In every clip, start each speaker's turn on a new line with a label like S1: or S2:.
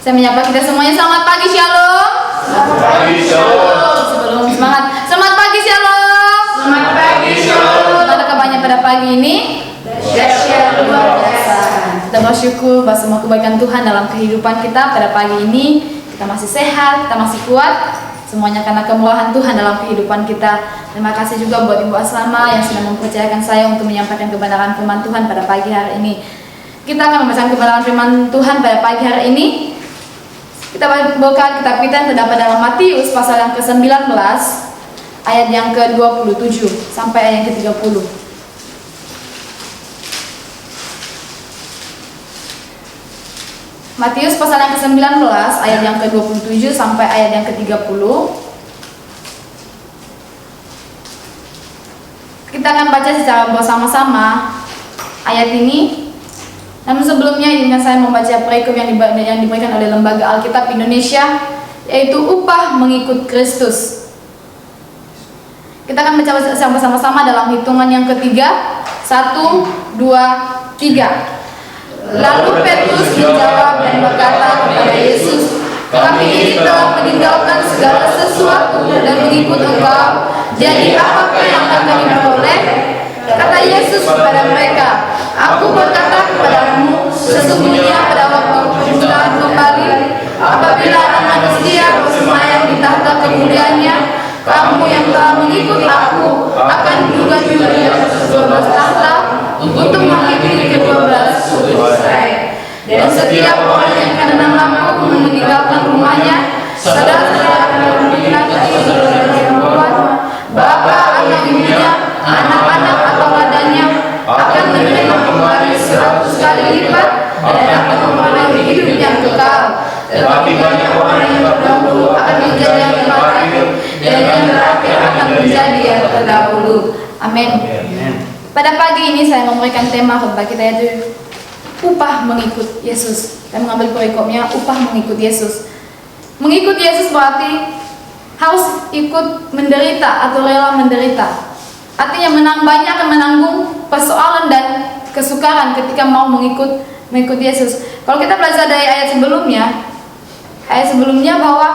S1: Saya menyapa kita semuanya, selamat pagi, Shalom.
S2: Selamat pagi, Shalom.
S1: Sebelum semangat, selamat pagi, Shalom.
S2: Selamat pagi, Shalom.
S1: Ada kabarnya pada pagi ini?
S2: Dahsyat luar biasa.
S1: Kita bersyukur bahwa semua kebaikan Tuhan dalam kehidupan kita pada pagi ini. Kita masih sehat, kita masih kuat. Semuanya karena kemurahan Tuhan dalam kehidupan kita. Terima kasih juga buat Ibu Aslama yang sudah mempercayakan saya untuk menyampaikan kebenaran firman Tuhan pada pagi hari ini. Kita akan membacakan kebenaran firman Tuhan pada pagi hari ini. Kita buka kitab kita yang terdapat dalam Matius pasal yang ke-19 ayat yang ke-27 sampai ayat yang ke-30. Matius pasal yang ke-19 ayat yang ke-27 sampai ayat yang ke-30. Kita akan baca secara bersama-sama ayat ini. Namun sebelumnya izinkan saya membaca perikop yang diberikan oleh Lembaga Alkitab Indonesia, yaitu upah mengikut Kristus. Kita akan baca bersama-sama dalam hitungan yang ketiga. 1, 2, 3. Lalu Petrus menjawab dan berkata kepada Yesus, "Kami ini telah meninggalkan segala sesuatu dan mengikut Engkau. Jadi apakah yang akan kami peroleh?" Kata Yesus kepada mereka, "Aku berkata kepadamu, sesungguhnya pada waktu permulaan kembali, apabila Anak Manusia bersemayam di tahta kemuliaannya, kamu yang telah mengikut Aku akan juga di atas 12 tahta untuk menghakimi ke-12 utus Israel. Dan setiap orang yang karena namaku meninggalkan rumahnya, saudara-saudara dan laki-laki, saudara perempuan, bapak, anak ibunya, anak-anak atau ladanya, akan menerima kembali 100 kali lipat dan akan memperoleh hidup yang kekal. Tetapi banyak orang yang terdahulu akan menjadi yang terakhir, dan yang terakhir akan menjadi yang terdahulu." Amin. Pada pagi ini saya memberikan tema khotbah kita, yaitu upah mengikut Yesus. Saya mengambil perikopnya, upah mengikut Yesus. Mengikut Yesus berarti harus ikut menderita atau rela menderita. Artinya banyak akan menanggung persoalan dan kesukaran ketika mau mengikut Yesus. Kalau kita belajar dari ayat sebelumnya bahwa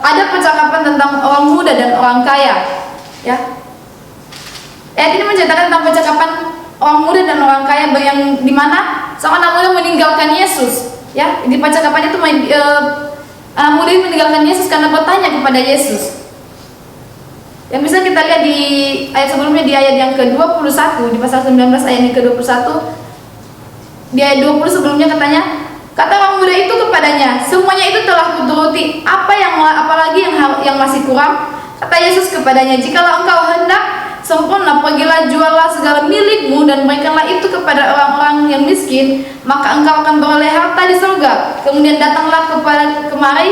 S1: ada percakapan tentang orang muda dan orang kaya, ya. Ayat ini menceritakan tentang percakapan orang muda dan orang kaya yang dimana sang anak muda meninggalkan Yesus, ya. Di percakapan itu anak muda ini meninggalkan Yesus karena bertanya kepada Yesus. Yang bisa kita lihat di ayat sebelumnya, di ayat yang ke-21, di pasal 19 ayat yang ke-21. Di ayat 20 sebelumnya katanya, kata orang muda itu kepadanya, "Semuanya itu telah kuturuti, apalagi yang masih kurang?" Kata Yesus kepadanya, "Jikalau engkau hendak sempurna, pergilah, juallah segala milikmu dan berikanlah itu kepada orang-orang yang miskin, maka engkau akan beroleh harta di surga. Kemudian datanglah kemari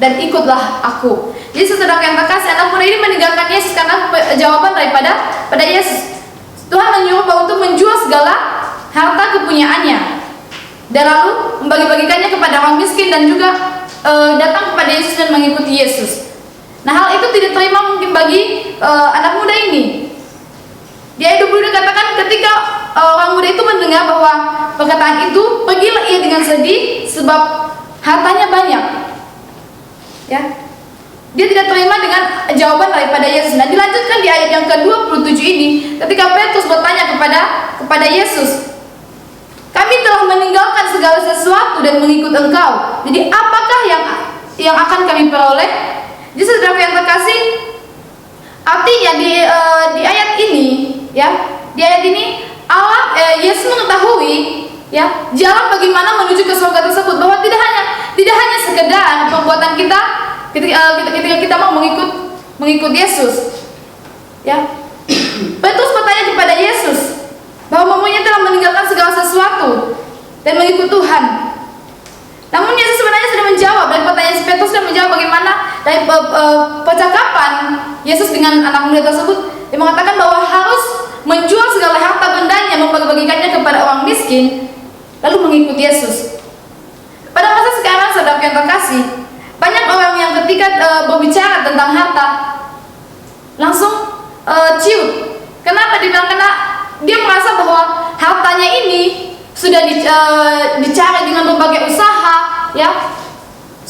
S1: dan ikutlah Aku." Jadi saudara yang terkasih, anak muda ini meninggalkan Yesus karena jawaban pada Yesus. Tuhan menyuruh bahwa untuk menjual segala harta kepunyaannya dan lalu membagi-bagikannya kepada orang miskin dan juga datang kepada Yesus dan mengikuti Yesus. Nah, hal itu tidak terima mungkin bagi anak muda ini. Di ayat 20 dikatakan ketika orang muda itu mendengar bahwa perkataan itu, pergilah ia dengan sedih sebab hartanya banyak. Ya. Dia tidak terima dengan jawaban daripada Yesus. Nah, dilanjutkan di ayat yang ke-27 ini, ketika Petrus bertanya kepada Yesus, "Kami telah meninggalkan segala sesuatu dan mengikut Engkau. Jadi apakah yang akan kami peroleh?" Jadi saudara yang terkasih, artinya di ayat ini, ya, di ayat ini Yesus mengetahui, ya, jalan bagaimana menuju ke surga tersebut, bahwa tidak hanya sekedar perbuatan kita ketika kita mau mengikut Yesus, ya. Petrus bertanya kepada Yesus bahwa mamanya telah meninggalkan segala sesuatu dan mengikut Tuhan. Namun Yesus sebenarnya sudah menjawab, dan pertanyaan Petrus sudah menjawab bagaimana dari percakapan Yesus dengan anak muda tersebut. Dia mengatakan bahwa harus menjual segala harta bendanya, membagi-bagikannya kepada orang miskin, lalu mengikut Yesus. Pada masa sekarang, saudara yang terkasih, banyak orang yang ketika berbicara tentang harta langsung ciut. Kenapa dibilang? Karena dia merasa bahwa hartanya ini sudah dicari dengan berbagai usaha, ya,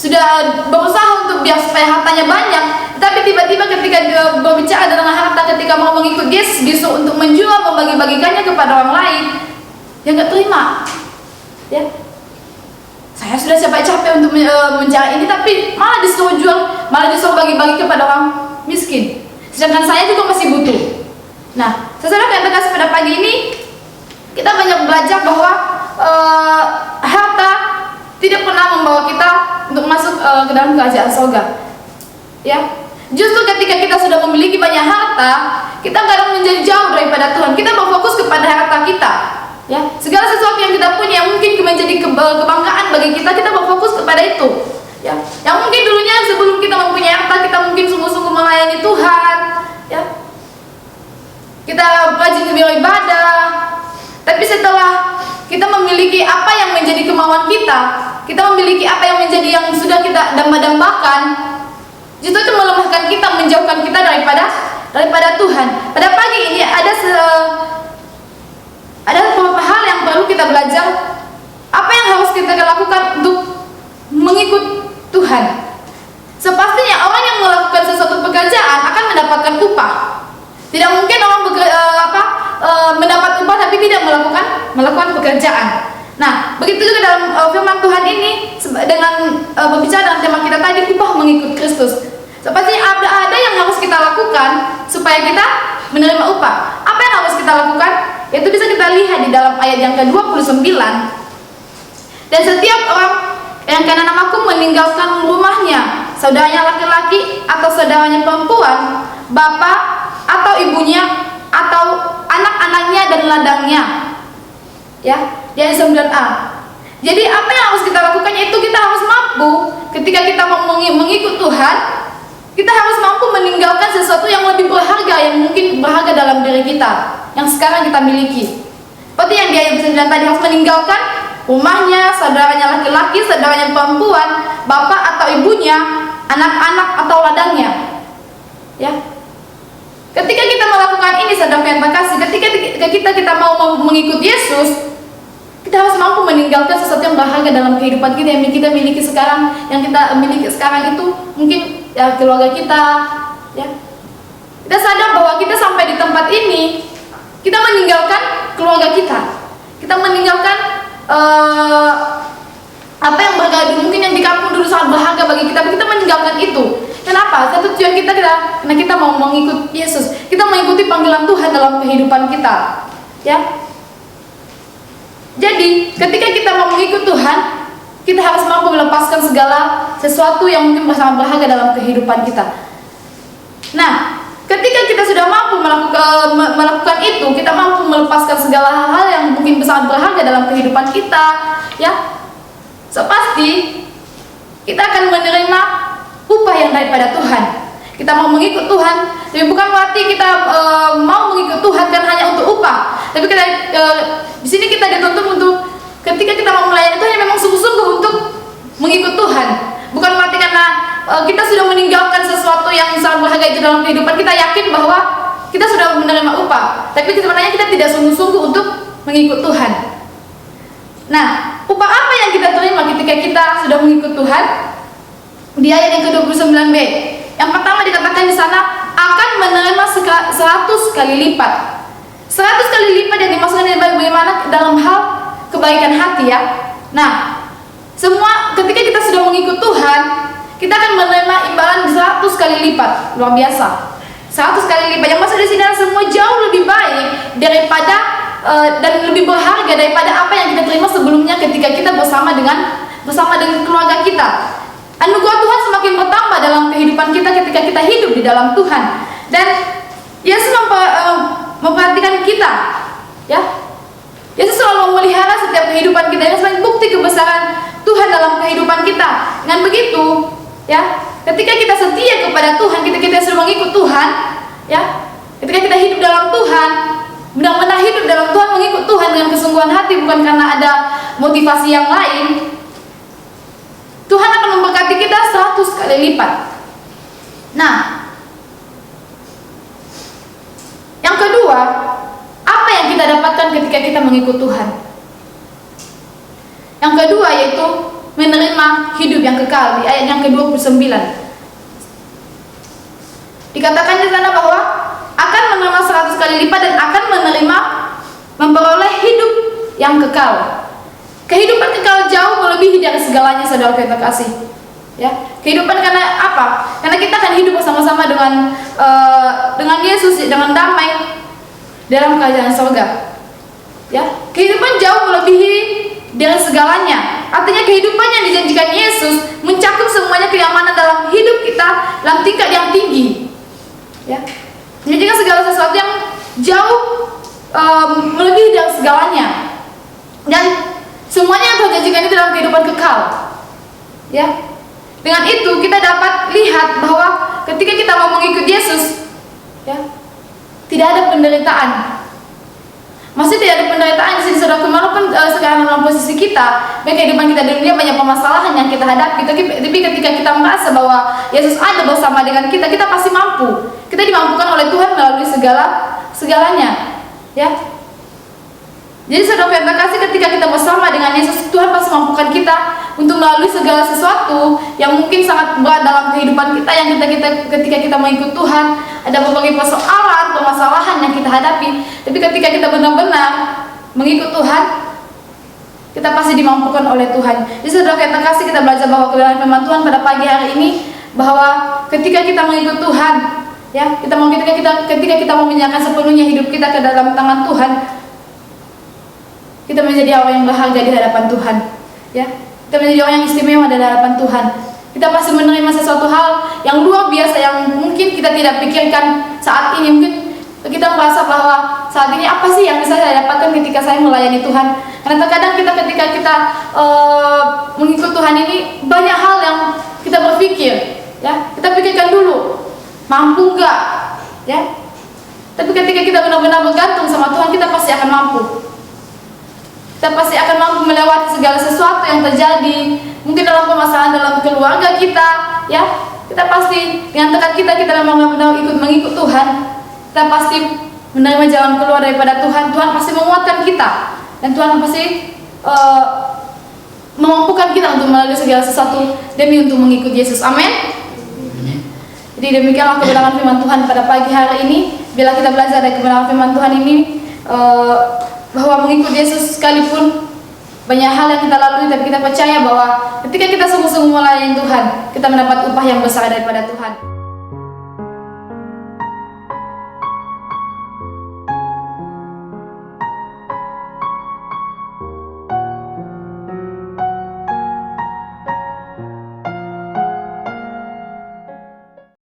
S1: sudah berusaha untuk biar supaya hartanya banyak, tapi tiba-tiba ketika dia berbicara dengan harta, ketika mau mengikut Yesus justru untuk menjual, membagi-bagikannya kepada orang lain, dia nggak terima. Ya, saya sudah capek-capek untuk mencari ini, tapi malah disuruh jual, malah disuruh bagi-bagi kepada orang miskin. Sedangkan saya juga masih butuh. Nah, saudara yang terkasih pada pagi ini, kita banyak belajar bahwa harta tidak pernah membawa kita untuk masuk ke dalam kerajaan surga. Ya, justru ketika kita sudah memiliki banyak harta, kita kadang menjadi jauh daripada Tuhan. Kita berfokus kepada harta kita. Ya, segala sesuatu yang kita punya yang mungkin menjadi kebanggaan bagi kita, kita berfokus kepada itu. Ya, yang mungkin dulunya sebelum kita mempunyai harta, kita mungkin sungguh-sungguh melayani Tuhan. Ya, kita rajin beribadah. Tapi setelah kita memiliki apa yang menjadi kemauan kita memiliki apa yang menjadi yang sudah kita damba-dambakan, justru itu melemahkan kita, menjauhkan kita daripada Tuhan. Pada pagi ini ada beberapa hal yang perlu kita belajar. Apa yang harus kita lakukan untuk mengikut Tuhan? Sepastinya orang yang melakukan sesuatu pekerjaan akan mendapatkan upah. Tidak mungkin orang mendapat upah tapi tidak melakukan pekerjaan. Nah, begitu juga dalam firman Tuhan ini dengan berbicara dalam tema kita tadi, upah mengikut Kristus. Sepertinya ada yang harus kita lakukan supaya kita menerima upah. Apa yang harus kita lakukan? Itu bisa kita lihat di dalam ayat yang ke-29. Dan setiap orang yang karena namaku meninggalkan rumahnya, saudaranya laki-laki atau saudaranya perempuan, bapak atau ibunya atau anak-anaknya dan ladangnya. Ya, di ayat 9a. Jadi apa yang harus kita lakukan, yaitu kita harus mampu ketika kita mau mengikut Tuhan, kita harus mampu meninggalkan sesuatu yang lebih berharga, yang mungkin berharga dalam diri kita, yang sekarang kita miliki. Seperti yang di ayat 9 tadi, harus meninggalkan rumahnya, saudaranya laki-laki, saudaranya perempuan, bapak atau ibunya, anak-anak atau ladangnya. Ya. Ketika kita melakukan ini, saudara yang terkasih, ketika kita mau mengikut Yesus, kita harus mampu meninggalkan sesuatu yang berharga dalam kehidupan kita, yang kita miliki sekarang. Yang kita miliki sekarang itu mungkin ya keluarga kita. Ya, kita sadar bahwa kita sampai di tempat ini, kita meninggalkan keluarga kita meninggalkan apa yang berharga mungkin yang di kampung dulu sangat berharga bagi kita meninggalkan itu. Kenapa? Satu tujuan karena kita mau mengikut Yesus. Kita mengikuti panggilan Tuhan dalam kehidupan kita. Ya. Jadi, ketika kita mau mengikut Tuhan, kita harus mampu melepaskan segala sesuatu yang mungkin sangat berharga dalam kehidupan kita. Nah, ketika kita sudah mampu melakukan itu, kita mampu melepaskan segala hal yang mungkin sangat berharga dalam kehidupan kita, ya. Pasti kita akan menerima upah yang daripada Tuhan. Kita mau mengikut Tuhan, tapi bukan berarti kita mau mengikut Tuhan kan hanya untuk upah. Tapi di sini kita dituntut untuk ketika kita mau melayani Tuhan memang sungguh-sungguh untuk mengikut Tuhan. Bukan berarti karena kita sudah meninggalkan sesuatu yang sangat berharga itu dalam kehidupan, kita yakin bahwa kita sudah menerima upah. Tapi sebenarnya kita tidak sungguh-sungguh untuk mengikut Tuhan. Nah, upah apa yang kita terima ketika kita sudah mengikut Tuhan? Di ayat yang ke-29b, yang pertama dikatakan di sana akan menerima 100 kali lipat. 100 kali lipat yang dimaksudkan bagaimana dalam hal kebaikan hati, ya. Nah, semua ketika kita sudah mengikut Tuhan, kita akan menerima imbalan 100 kali lipat. Luar biasa. 100 kali lipat. Yang maksud di sini semua jauh lebih baik daripada dan lebih berharga daripada apa yang kita terima sebelumnya ketika kita bersama dengan keluarga kita. Anugerah Tuhan semakin bertambah dalam kehidupan kita ketika kita hidup di dalam Tuhan. Dan Yesus memperhatikan kita, ya. Yesus selalu memelihara setiap kehidupan kita. Yang sebagai bukti kebesaran Tuhan dalam kehidupan kita. Dengan begitu, ya, ketika kita setia kepada Tuhan, ketika kita sudah mengikut Tuhan, ya, ketika kita hidup dalam Tuhan, benar-benar hidup dalam Tuhan, mengikut Tuhan dengan kesungguhan hati, bukan karena ada motivasi yang lain, Tuhan akan memberkati kita 100 kali lipat. Nah, yang kedua, apa yang kita dapatkan ketika kita mengikut Tuhan? Yang kedua yaitu menerima hidup yang kekal. Di ayat yang ke-29 dikatakan di sana bahwa akan menerima 100 kali lipat dan akan memperoleh hidup yang kekal. Kehidupan kekal jauh melebihi dari segalanya, saudara yang terkasih. Ya, kehidupan karena apa? Karena kita akan hidup bersama-sama dengan Yesus, dengan damai dalam kerajaan surga. Ya, kehidupan jauh melebihi dari segalanya. Artinya kehidupan yang dijanjikan Yesus mencakup semuanya, kenyamanan dalam hidup kita dalam tingkat yang tinggi. Ya, menjanjikan segala sesuatu yang jauh melebihi dari segalanya, dan semuanya yang Tuhan janjikan itu dalam kehidupan kekal. Ya, dengan itu kita dapat lihat bahwa ketika kita mau mengikut Yesus, ya, tidak ada penderitaan. Masih tidak ada penderitaan di sini, saudara. Walaupun sekarang dalam posisi kita, baik kehidupan kita di dunia banyak permasalahan yang kita hadapi, tapi ketika kita merasa bahwa Yesus ada bersama dengan kita, kita pasti mampu. Kita dimampukan oleh Tuhan melalui segalanya, ya. Jadi saudara yang terkasih, ketika kita bersama dengan Yesus, Tuhan pasti mampukan kita untuk melalui segala sesuatu yang mungkin sangat berat dalam kehidupan kita, yang ketika kita mengikut Tuhan, ada berbagai permasalahan yang kita hadapi. Tapi ketika kita benar-benar mengikut Tuhan, kita pasti dimampukan oleh Tuhan. Jadi saudara yang terkasih, kita belajar bahwa kebenaran firman Tuhan pada pagi hari ini, bahwa ketika kita mengikut Tuhan, ya, ketika kita mau menyerahkan sepenuhnya hidup kita ke dalam tangan Tuhan, kita menjadi orang yang berharga di hadapan Tuhan, ya. Kita menjadi orang yang istimewa di hadapan Tuhan. Kita pasti menerima sesuatu hal yang luar biasa yang mungkin kita tidak pikirkan saat ini. Mungkin kita merasa bahwa saat ini apa sih yang bisa saya dapatkan ketika saya melayani Tuhan? Karena terkadang ketika kita mengikut Tuhan ini, banyak hal yang kita berpikir, ya. Kita pikirkan dulu, mampu enggak, ya. Tapi ketika kita benar-benar bergantung sama Tuhan, kita pasti akan mampu. Kita pasti akan mampu melewati segala sesuatu yang terjadi. Mungkin dalam permasalahan dalam keluarga kita, ya. Kita pasti dengan tekad kita benar-benar mengikut Tuhan, kita pasti menerima jalan keluar daripada Tuhan. Tuhan pasti menguatkan kita, dan Tuhan pasti memampukan kita untuk melalui segala sesuatu demi untuk mengikut Yesus. Amin. Jadi demikianlah kebenaran firman Tuhan pada pagi hari ini. Bila kita belajar dari kebenaran firman Tuhan ini, bahwa mengikut Yesus sekalipun banyak hal yang kita lalui, tapi kita percaya bahwa ketika kita sungguh-sungguh melayani Tuhan, kita mendapat upah yang besar daripada Tuhan.